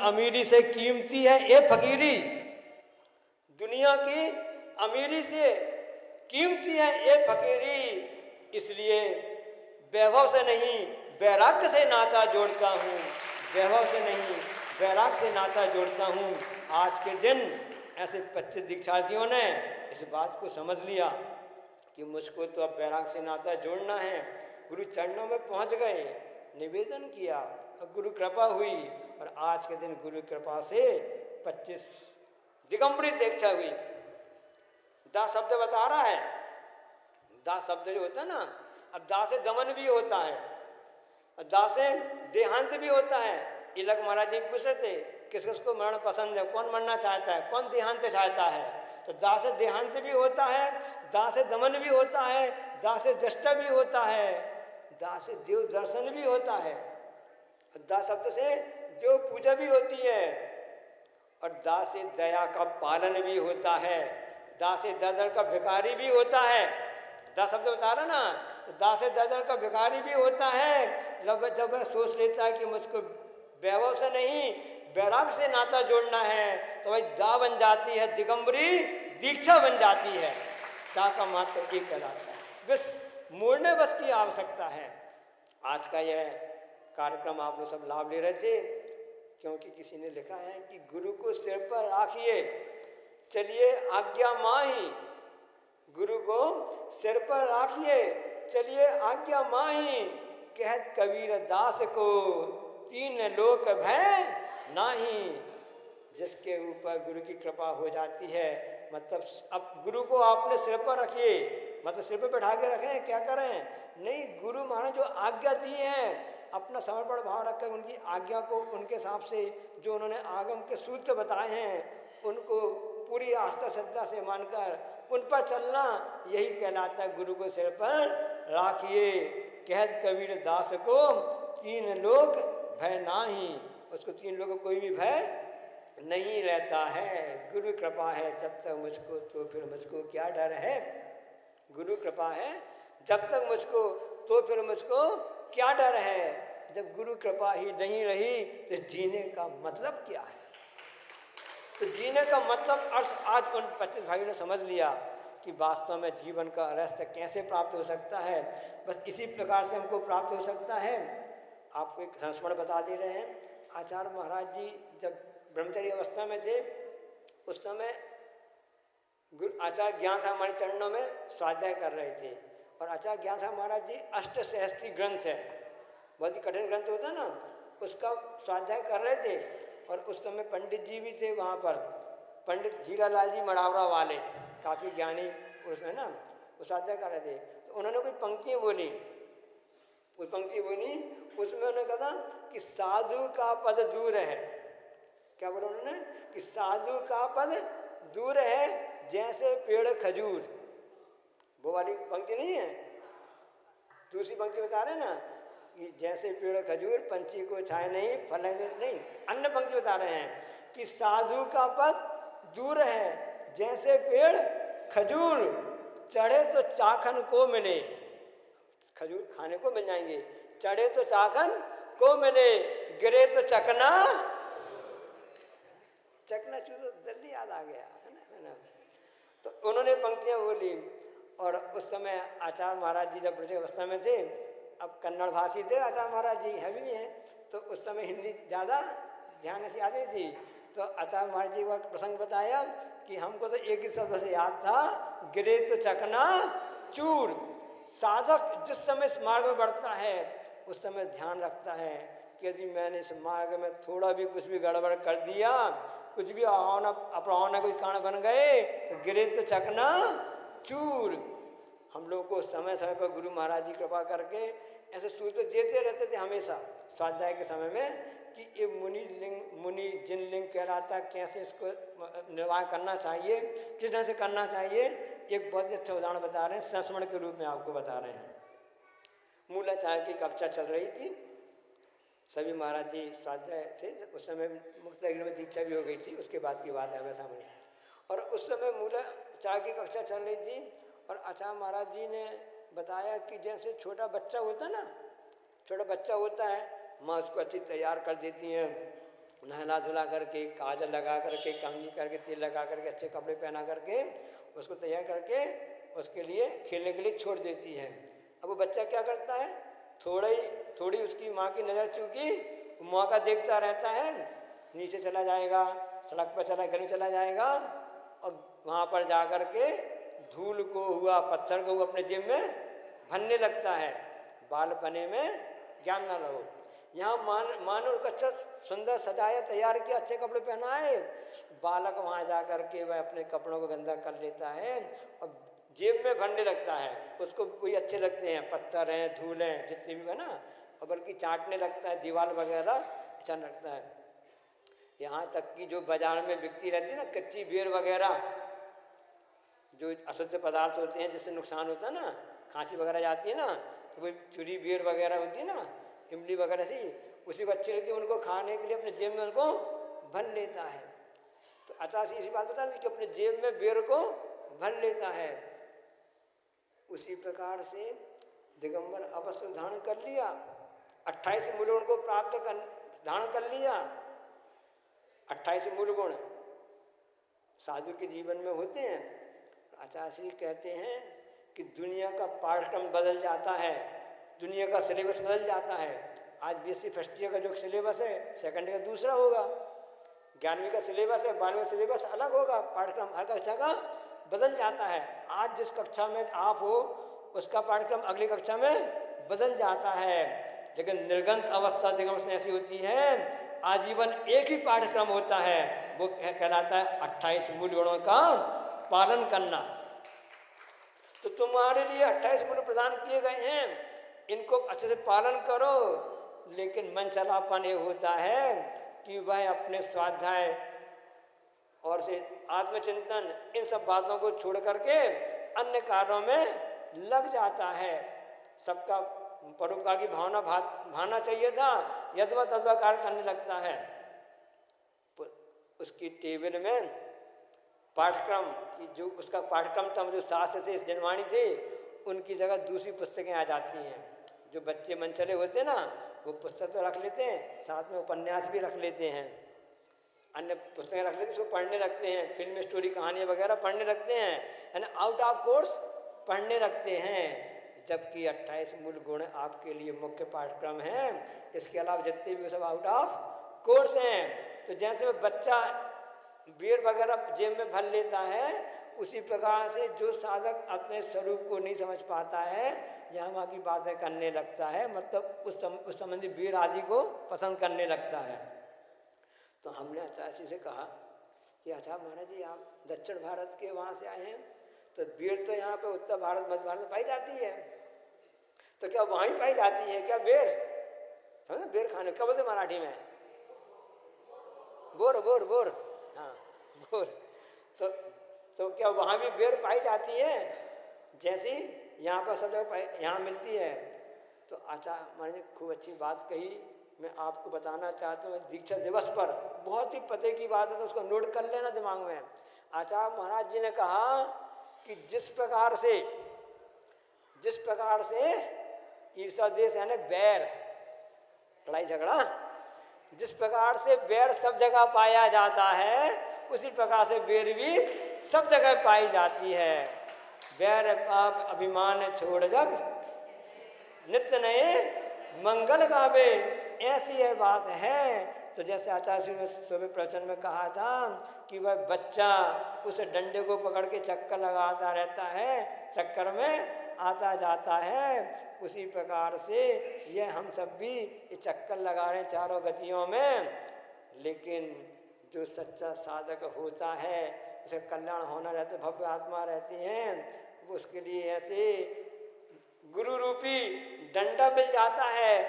अमीरी से कीमती है ये फकीरी, दुनिया की अमीरी से कीमती है ये फकीरी, इसलिए वैभव से नहीं वैराग्य से नाता जोड़ता हूँ, वैभव से नहीं वैराग्य से नाता जोड़ता हूँ। आज के दिन ऐसे 25 दीक्षार्थियों ने इस बात को समझ लिया कि मुझको तो अब वैराग्य से नाता जोड़ना है। गुरु चरणों में पहुँच गए, निवेदन किया और गुरु कृपा हुई, और आज के दिन गुरु कृपा से 25 दिगंबरी दीक्षा हुई। दा शब्द बता रहा है, दा शब्द जो होता है ना, अब दा से दमन भी होता है और दा से देहांत भी होता है। इलक महाराज जी पूछ रहे थे किस किसको मरण पसंद है, कौन मरना चाहता है, कौन देहांत चाहता है। तो दा से देहांत भी होता है, दा से दमन भी होता है, दा से दृष्टा भी होता है, दा से देव दर्शन भी होता है, दा शब्द से देव पूजा भी होती है, और दा से दया का पालन भी होता है, दा से दर का भिखारी भी होता है। दा शब्द बता रहा ना, दा से दर का भिखारी भी होता है। जब वह सोच लेता है कि मुझको वैभव से नहीं वैराग्य से नाता जोड़ना है, तो भाई दा बन जाती है दिगंबरी दीक्षा बन जाती है। दा का मात्र एक कहलाता है, बस मोड़ने बस की आवश्यकता है। आज का यह कार्यक्रम आप लोग सब लाभ ले रहे थे, क्योंकि किसी ने लिखा है कि गुरु को सिर पर राखिए चलिए आज्ञा माही, गुरु को सिर पर राखिए चलिए आज्ञा माही, कहत कबीर दास को तीन लोक भय नाही। जिसके ऊपर गुरु की कृपा हो जाती है, मतलब अब गुरु को आपने सिर पर रखिए, मतलब सिर पर बैठा के रखें, क्या करें नहीं, गुरु महाराज जो आज्ञा दी है अपना समर्पण भाव रखकर उनकी आज्ञा को उनके हिसाब से जो उन्होंने आगम के सूत्र बताए हैं उनको पूरी आस्था श्रद्धा से मानकर उन पर चलना, यही कहलाता है गुरु को सिर पर राखिए। कहत कबीर दास को तीन लोक भय नाही, उसको तीन लोगों को कोई भी भय नहीं रहता है। गुरु कृपा है जब तक मुझको तो फिर मुझको क्या डर है, गुरु कृपा है जब तक मुझको तो फिर मुझको क्या डर है। जब गुरु कृपा ही नहीं रही तो जीने का मतलब क्या है। तो जीने का मतलब अर्थ आज उन 25 भाइयों ने समझ लिया कि वास्तव में जीवन का रहस्य कैसे प्राप्त हो सकता है। बस इसी प्रकार से हमको प्राप्त हो सकता है। आपको एक संस्मरण बता दे रहे हैं, आचार्य महाराज जी जब ब्रह्मचर्य अवस्था में थे उस समय आचार्य ज्ञान साहब हमारे चरणों में स्वाध्याय कर रहे थे, और आचार्य ज्ञान साहब महाराज जी अष्टसहस्त्री ग्रंथ है, बहुत ही कठिन ग्रंथ होता है ना, उसका स्वाध्याय कर रहे थे। और उस समय पंडित जी भी थे वहाँ पर, पंडित हीरालाल जी मड़ावरा वाले, काफ़ी ज्ञानी पुरुष है ना, वो स्वाध्याय कर रहे थे। तो उन्होंने कोई पंक्तियाँ बोली, कोई पंक्ति बोली, उसमें उन्होंने कहा कि साधु का पद दूर है। क्या बोला उन्होंने कि साधु का पद दूर है जैसे पेड़ खजूर, वो वाली पंक्ति नहीं है, दूसरी पंक्ति बता रहे ना कि जैसे पेड़ खजूर पंछी को छाए नहीं फल नहीं, अन्य पंक्ति बता रहे हैं कि साधु का पद दूर है जैसे पेड़ खजूर, चढ़े तो चाखन को मिले, खजूर खाने को मिल जाएंगे, चढ़े तो चाखन को मिले, गिरे तो चकना चू, तो जल्दी याद आ गया है ना। तो उन्होंने पंक्तियाँ बोली। और उस समय आचार्य महाराज जी जब ब्रज अवस्था में थे, अब कन्नड़ भाषी थे आचार्य महाराज जी, है भी हैं, तो उस समय हिंदी ज़्यादा ध्यान से याद नहीं थी। तो आचार्य महाराज जी का प्रसंग बताया कि हमको तो एक ही शब्द से याद था, गिरे तो चकना चूर। साधक जिस समय इस मार्ग में बढ़ता है उस समय ध्यान रखता है कि यदि मैंने इस मार्ग में थोड़ा भी कुछ भी गड़बड़ कर दिया, कुछ भी अपरावना कोई कारण बन गए तो गिरे तो चकना चूर। हम लोग को समय समय पर गुरु महाराज जी कृपा करके ऐसे सूत्र देते रहते थे हमेशा स्वाध्याय के समय में कि ये मुनि जिन लिंग कहलाता, कैसे इसको निर्वाह करना चाहिए, किस ढंग से करना चाहिए। एक बहुत ही अच्छा उदाहरण बता रहे हैं, संस्मरण के रूप में आपको बता रहे हैं। मूलाचार्य की कक्षा चल रही थी, सभी महाराज जी स्वाध्याय थे, उस समय मुक्त में दीक्षा भी हो गई थी, उसके बाद की बात है वैसा मुझे। और उस समय मूलाचार्य की कक्षा चल रही थी और आचार्य महाराज जी ने बताया कि जैसे छोटा बच्चा होता है ना, छोटा बच्चा होता है, माँ उसको अच्छी तैयार कर देती हैं, नहला धुला करके, काजल लगा करके, कंघी करके, तेल लगा करके, अच्छे कपड़े पहना करके उसको तैयार करके उसके लिए खेलने के लिए छोड़ देती है। अब वो बच्चा क्या करता है, थोड़ी उसकी माँ की नज़र चूकी, मौका देखता रहता है, नीचे चला जाएगा, सड़क पर गली चला जाएगा और वहाँ पर जा कर के धूल को हुआ, पत्थर को हुआ अपने जेब में भरने लगता है। बालपने में ज्ञान न रहो। यहाँ मानो अच्छा सुंदर सजाया, तैयार किया, अच्छे कपड़े पहनाए, बालक वहाँ जा कर के वह अपने कपड़ों को गंदा कर लेता है और जेब में भरने लगता है। उसको कोई अच्छे लगते हैं, पत्थर हैं, धूल हैं, जितने भी है ना, और बल्कि चाटने लगता है, दीवार वगैरह अच्छा लगता है। यहाँ तक कि जो बाजार में बिकती रहती है ना कच्ची बेर वगैरह, जो अशुद्ध पदार्थ होते हैं जिससे नुकसान होता है ना, खांसी वगैरह जाती है ना, तो वही चूरी बेर वगैरह होती है ना, इमली वगैरह सी, उसी को अच्छी लगती है, उनको खाने के लिए अपने जेब में उनको भर लेता है। तो अचासी इसी बात बता रही कि अपने जेब में बेर को भर लेता है। उसी प्रकार से दिगंबर अवश्य धारण कर लिया, 28 मूल गुण को प्राप्त कर धारण कर लिया। 28 मूल गुण साधु के जीवन में होते हैं। आचार्य कहते हैं कि दुनिया का पाठ्यक्रम बदल जाता है, दुनिया का सिलेबस बदल जाता है। आज बीएससी फर्स्ट ईयर का जो सिलेबस है सेकंड ईयर का दूसरा होगा, 11वीं का सिलेबस है 12वीं सिलेबस अलग होगा, पाठ्यक्रम हर कक्षा का बदल जाता है। आज जिस कक्षा में आप हो उसका पाठ्यक्रम अगली कक्षा में बदल जाता है, लेकिन निर्गंत अवस्था दिगंबर ऐसी होती है, आजीवन एक ही पाठ्यक्रम होता है, वो कहलाता है 28 मूल गुणों का पालन करना। तो तुम्हारे लिए 28 मूल प्रदान किए गए हैं, इनको अच्छे से पालन करो। लेकिन मन चलापन ये होता है कि वह अपने स्वाध्याय और से आत्मचिंतन इन सब बातों को छोड़ करके अन्य कार्यों में लग जाता है। सबका परोपकार की भावना चाहिए था, यथवा तथवा कार्य करने लगता है। उसकी टेबल में पाठ्यक्रम की जो उसका पाठ्यक्रम था, जो शास्त्र से जनवाणी थे, उनकी जगह दूसरी पुस्तकें आ जाती हैं। जो बच्चे मनचले होते हैं ना, वो पुस्तक तो रख लेते हैं, साथ में उपन्यास भी रख लेते हैं, अन्य पुस्तकें रख लेते हैं, उसको पढ़ने लगते हैं, फिल्म स्टोरी कहानियाँ वगैरह पढ़ने लगते हैं, यानी आउट ऑफ कोर्स पढ़ने लगते हैं। जबकि 28 मूल गुण आपके लिए मुख्य पाठ्यक्रम हैं, इसके अलावा जितने भी सब आउट ऑफ कोर्स हैं। तो जैसे बच्चा बेर वगैरह जेब में भर लेता है, उसी प्रकार से जो साधक अपने स्वरूप को नहीं समझ पाता है, यहाँ वहाँ की बातें करने लगता है, मतलब उस संबंधी बेर आदि को पसंद करने लगता है। तो हमने आचार्य से कहा कि अच्छा महाराज जी, आप दक्षिण भारत के वहाँ से आए हैं, तो बेर तो यहाँ पे उत्तर भारत मध्य भारत में पाई जाती है, तो क्या वहाँ ही पाई जाती है क्या बेर? समझे, बेर खाने क्या बोलते मराठी में? बोर बोर बोर, हाँ बोर। तो क्या वहाँ भी बेर पाई जाती है जैसी यहाँ पर सब जगह यहाँ मिलती है? तो आचार्य महाराज ने खूब अच्छी बात कही, मैं आपको बताना चाहता हूँ। दीक्षा दिवस पर बहुत ही पते की बात है, तो उसको नोट कर लेना दिमाग में। आचार्य महाराज जी ने कहा कि जिस प्रकार से ईर्षा द्वेष यानी बैर, लड़ाई झगड़ा, जिस प्रकार से बैर सब जगह पाया जाता है, उसी प्रकार से बेर भी सब जगह पाई जाती है। बैर पाप अभिमान छोड़ जग नित्य नए मंगल गावे, ऐसी यह बात है। तो जैसे आचार्य ने सुबह प्रवचन में कहा था कि वह बच्चा उस डंडे को पकड़ के चक्कर लगाता रहता है, चक्कर में आता जाता है, उसी प्रकार से यह हम सब भी ये चक्कर लगा रहे हैं चारों गतियों में। लेकिन जो सच्चा साधक होता है, जिसे कल्याण होना रहता है, भव्य आत्मा रहती हैं, उसके लिए ऐसे गुरु रूपी डंडा मिल जाता है,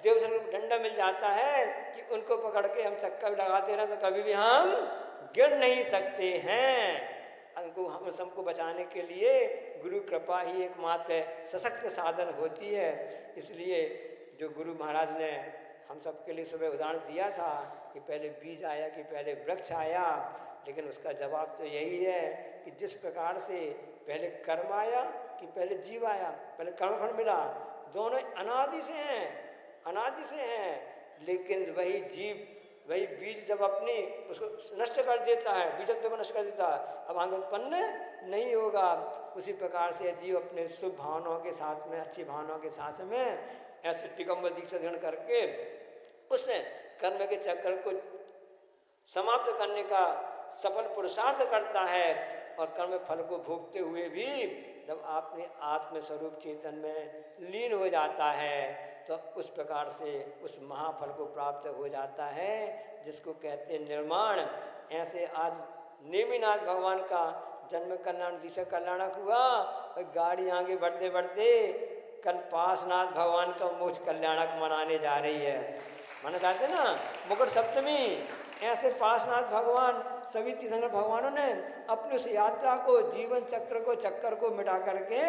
देव से डंडा मिल जाता है कि उनको पकड़ के हम चक्कर लगाते रहे तो कभी भी हम गिर नहीं सकते हैं। उनको हम सबको बचाने के लिए गुरु कृपा ही एकमात्र सशक्त साधन होती है। इसलिए जो गुरु महाराज ने हम सबके लिए सुबह उदाहरण दिया था कि पहले बीज आया कि पहले वृक्ष आया, लेकिन उसका जवाब तो यही है कि जिस प्रकार से पहले कर्म आया कि पहले जीव आया, पहले कर्मफल मिला, दोनों अनादि से हैं, लेकिन वही जीव वही बीज जब अपनी उसको नष्ट कर देता है, बीजत्व को नष्ट कर देता है, अब आगे उत्पन्न नहीं होगा। उसी प्रकार से जीव अपने शुभ भावनाओं के साथ में, अच्छी भावनाओं के साथ में ऐसे दिगंबर दीक्षा ग्रहण करके उस कर्म के चक्र को समाप्त करने का सफल पुरुषार्थ करता है। और कर्म फल को भोगते हुए भी जब अपने आत्म स्वरूप चेतन में लीन हो जाता है तो उस प्रकार से उस महाफल को प्राप्त हो जाता है, जिसको कहते हैं निर्माण। ऐसे आज नेमिनाथ भगवान का जन्म कल्याण दिशा कल्याणक हुआ और गाड़ी आगे बढ़ते बढ़ते कल पासनाथ भगवान का मोक्ष कल्याणक मनाने जा रही है। माना जाते ना मकर सप्तमी, ऐसे पासनाथ भगवान सभी तीर्थंकर भगवानों ने अपनी उस यात्रा को, जीवन चक्कर को मिटा करके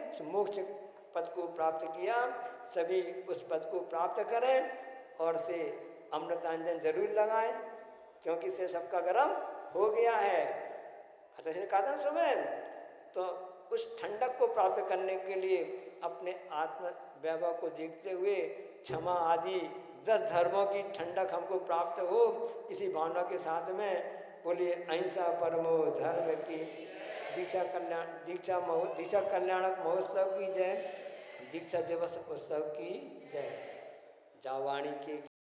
उस मोक्ष पद को प्राप्त किया। सभी उस पद को प्राप्त करें और से अमृतांजन जरूर लगाएं, क्योंकि से सबका गर्म हो गया है। अच्छा, इसने कहा था ना सुबह, तो उस ठंडक को प्राप्त करने के लिए अपने आत्म वैभव को देखते हुए क्षमा आदि 10 धर्मों की ठंडक हमको प्राप्त हो, इसी भावना के साथ में बोलिए अहिंसा परमो धर्म की दीक्षा कल्याणक महोत्सव की जय, दीक्षा दिवस उत्सव की जय। जावाणी के